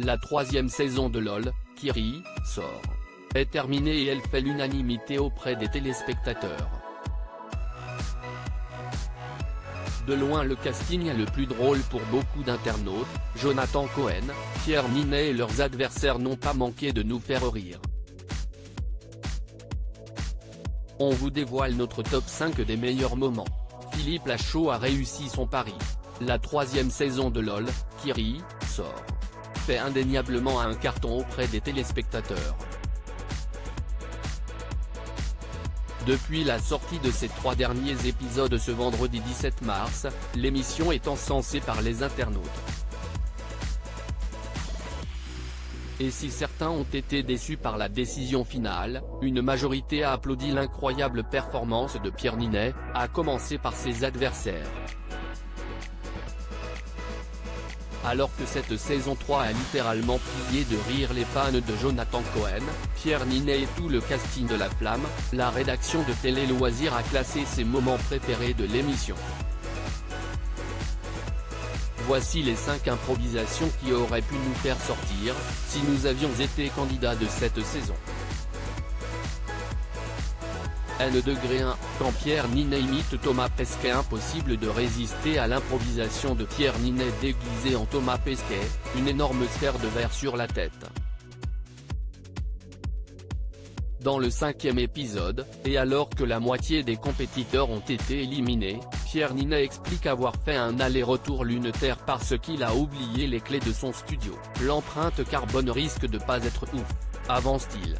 La troisième saison de LOL, Kiri, sort. Est terminée et elle fait l'unanimité auprès des téléspectateurs. De loin le casting le plus drôle pour beaucoup d'internautes, Jonathan Cohen, Pierre Ninet et leurs adversaires n'ont pas manqué de nous faire rire. On vous dévoile notre top 5 des meilleurs moments. Philippe Lachaud a réussi son pari. La troisième saison de LOL, Kiri, sort. Fait indéniablement un carton auprès des téléspectateurs. Depuis la sortie de ces 3 derniers épisodes ce vendredi 17 mars, l'émission est encensée par les internautes. Et si certains ont été déçus par la décision finale, une majorité a applaudi l'incroyable performance de Pierre Ninet, à commencer par ses adversaires. Alors que cette saison 3 a littéralement plié de rire les fans de Jonathan Cohen, Pierre Ninet et tout le casting de La Flamme, la rédaction de Télé Loisirs a classé ses moments préférés de l'émission. Voici les 5 improvisations qui auraient pu nous faire sortir, si nous avions été candidats de cette saison. N-1, quand Pierre Ninet imite Thomas Pesquet. Impossible de résister à l'improvisation de Pierre Ninet déguisé en Thomas Pesquet, une énorme sphère de verre sur la tête. Dans le 5e épisode, et alors que la moitié des compétiteurs ont été éliminés, Pierre Ninet explique avoir fait un aller-retour lune-terre parce qu'il a oublié les clés de son studio. L'empreinte carbone risque de pas être ouf, avance-t-il.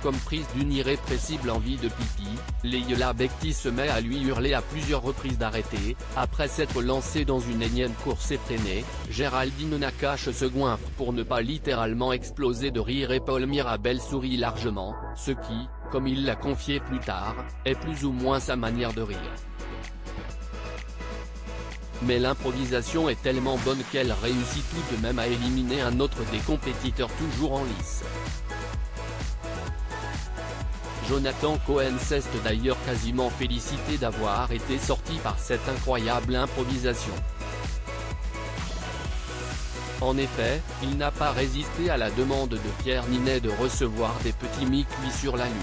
Comme prise d'une irrépressible envie de pipi, Leila Bekti se met à lui hurler à plusieurs reprises d'arrêter, après s'être lancée dans une énième course effrénée. Géraldine Nakache se goinfre pour ne pas littéralement exploser de rire et Paul Mirabel sourit largement, ce qui, comme il l'a confié plus tard, est plus ou moins sa manière de rire. Mais l'improvisation est tellement bonne qu'elle réussit tout de même à éliminer un autre des compétiteurs toujours en lice. Jonathan Cohen s'est d'ailleurs quasiment félicité d'avoir été sorti par cette incroyable improvisation. En effet, il n'a pas résisté à la demande de Pierre Ninet de recevoir des petits mi-cuits sur la lune.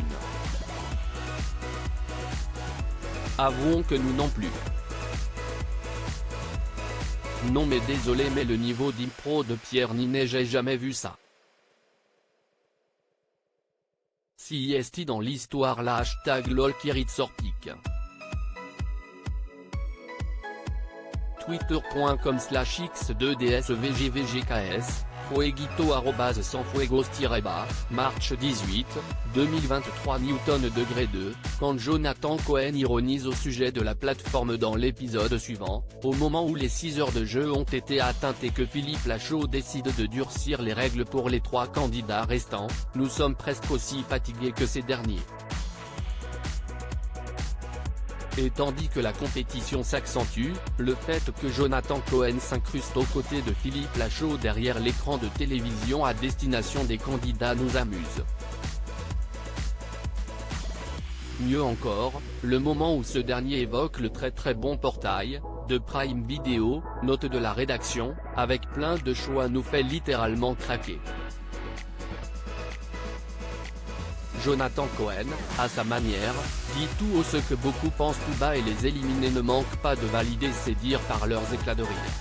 Avouons que nous non plus. Non mais désolé mais le niveau d'impro de Pierre Ninet j'ai jamais vu ça. Si est dans l'histoire la hashtag LOL Kiritsorpic. Twitter.com/x2dsvgvgks, Fueguito @sanfuegos-bas, March 18, 2023 N-2, quand Jonathan Cohen ironise au sujet de la plateforme dans l'épisode suivant, au moment où les 6 heures de jeu ont été atteintes et que Philippe Lachaud décide de durcir les règles pour les 3 candidats restants, nous sommes presque aussi fatigués que ces derniers. Et tandis que la compétition s'accentue, le fait que Jonathan Cohen s'incruste aux côtés de Philippe Lachaud derrière l'écran de télévision à destination des candidats nous amuse. Mieux encore, le moment où ce dernier évoque le très bon portail, de Prime Video, note de la rédaction, avec plein de choix nous fait littéralement craquer. Jonathan Cohen, à sa manière, dit tout haut ce que beaucoup pensent tout bas et les éliminés ne manquent pas de valider ses dires par leurs éclats de rire.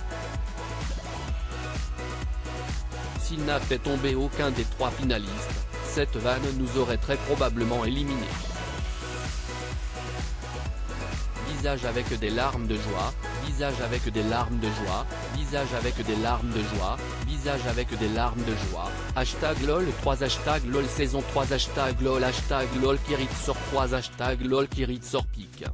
S'il n'a fait tomber aucun des 3 finalistes, cette vanne nous aurait très probablement éliminés. Visage avec des larmes de joie, visage avec des larmes de joie, visage avec des larmes de joie, visage avec des larmes de joie, hashtag LOL 3 hashtag LOL saison 3 hashtag LOL Kirit sort 3 hashtag LOL Kirit sort pic.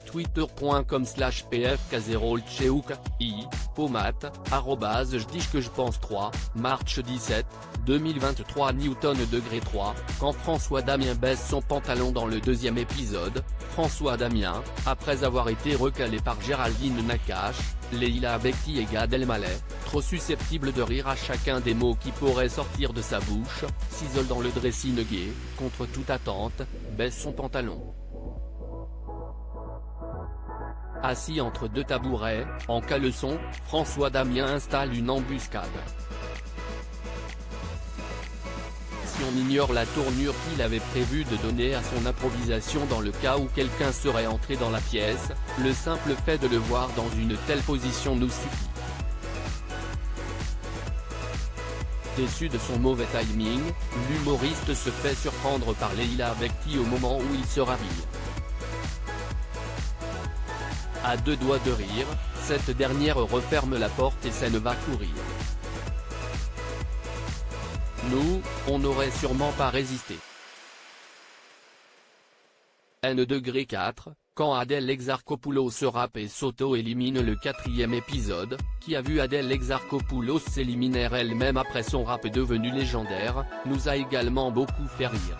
Twitter.com/pfk0lcheouk, pomat, je dis que je pense 3, March 17, 2023 N-3, quand François Damien baisse son pantalon dans le 2e épisode, François Damien, après avoir été recalé par Géraldine Nakache, Leila Bekti et Gad Elmaleh, trop susceptible de rire à chacun des mots qui pourraient sortir de sa bouche, s'isole dans le dressing gay, contre toute attente, baisse son pantalon. Assis entre deux tabourets, en caleçon, François Damien installe une embuscade. Si on ignore la tournure qu'il avait prévu de donner à son improvisation dans le cas où quelqu'un serait entré dans la pièce, le simple fait de le voir dans une telle position nous suffit. Déçu de son mauvais timing, l'humoriste se fait surprendre par Leïla Bekti au moment où il se rhabille. À deux doigts de rire, cette dernière referme la porte et scène va courir. Nous, on n'aurait sûrement pas résisté. N°4, quand Adèle Exarchopoulos se rappe et s'auto-élimine le 4e épisode, qui a vu Adèle Exarchopoulos s'éliminer elle-même après son rap devenu légendaire, nous a également beaucoup fait rire.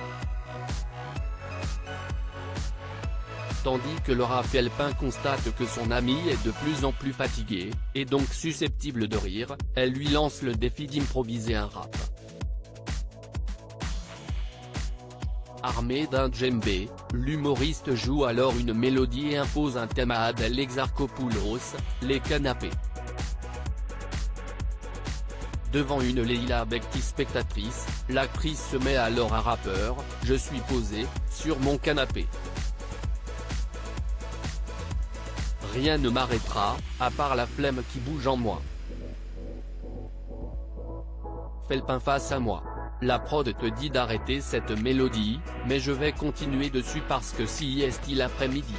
Tandis que Laura Felpin constate que son ami est de plus en plus fatigué, et donc susceptible de rire, elle lui lance le défi d'improviser un rap. Armé d'un djembé, l'humoriste joue alors une mélodie et impose un thème à Adèle Exarchopoulos, les canapés. Devant une Leïla Bekti spectatrice, l'actrice se met alors à rappeur, « Je suis posé, sur mon canapé. Rien ne m'arrêtera, à part la flemme qui bouge en moi. Felpin face à moi. La prod te dit d'arrêter cette mélodie, mais je vais continuer dessus parce que si est-il l'après-midi.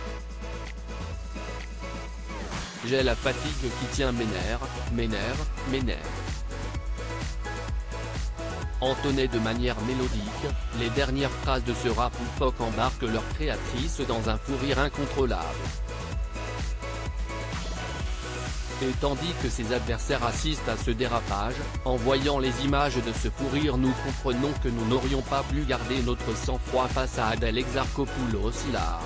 J'ai la fatigue qui tient mes nerfs. Entonnées de manière mélodique, les dernières phrases de ce rap loufoque embarquent leur créatrice dans un fou rire incontrôlable. Et tandis que ses adversaires assistent à ce dérapage, en voyant les images de ce fou rire nous comprenons que nous n'aurions pas pu garder notre sang-froid face à Adèle Exarchopoulos là.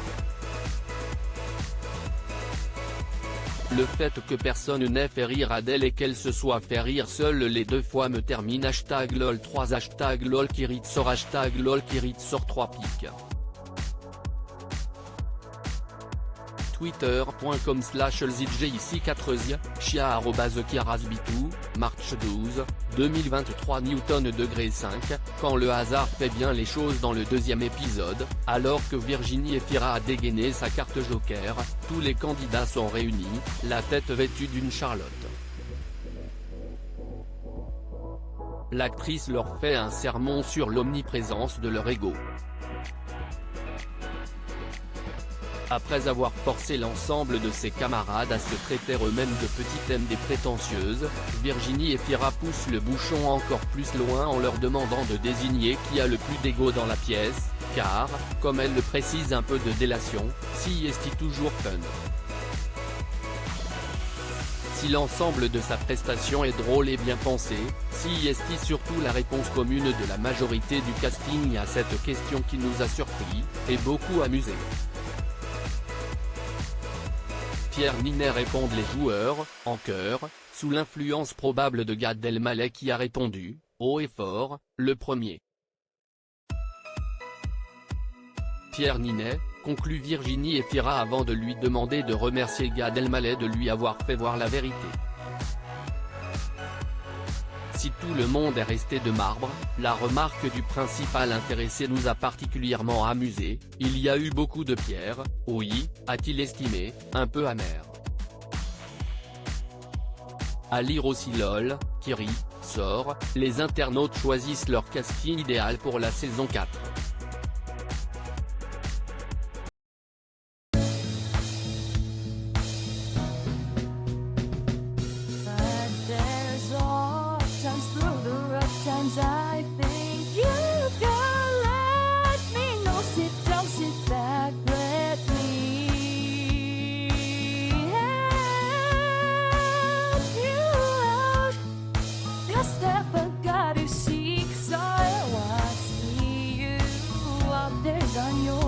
Le fait que personne n'ait fait rire Adèle et qu'elle se soit fait rire seule les deux fois me termine #lol3 #lol-sort #lol-sort 3 pics. Twitter.com/LZJIC4 chia @kiarasbitou, March 12, 2023 N°5, quand le hasard fait bien les choses dans le deuxième épisode, alors que Virginie Efira a dégainé sa carte joker, tous les candidats sont réunis, la tête vêtue d'une Charlotte. L'actrice leur fait un sermon sur l'omniprésence de leur ego. Après avoir forcé l'ensemble de ses camarades à se traiter eux-mêmes de petites M des prétentieuses, Virginie Efira pousse le bouchon encore plus loin en leur demandant de désigner qui a le plus d'ego dans la pièce, car, comme elle le précise un peu de délation, si est-il toujours fun. Si l'ensemble de sa prestation est drôle et bien pensé, si est-il surtout la réponse commune de la majorité du casting à cette question qui nous a surpris, et beaucoup amusé. Pierre Ninet répondent les joueurs, en chœur, sous l'influence probable de Gad Elmaleh qui a répondu, haut et fort, le premier. Pierre Ninet, conclut Virginie Efira avant de lui demander de remercier Gad Elmaleh de lui avoir fait voir la vérité. Si tout le monde est resté de marbre, la remarque du principal intéressé nous a particulièrement amusé, il y a eu beaucoup de pierres, oui, a-t-il estimé, un peu amer. À lire aussi LOL, Kiri, sort, les internautes choisissent leur casting idéal pour la saison 4. I think you can let me know. Sit down, sit back, let me help you out. The step I gotta seek, so I see you out there's on your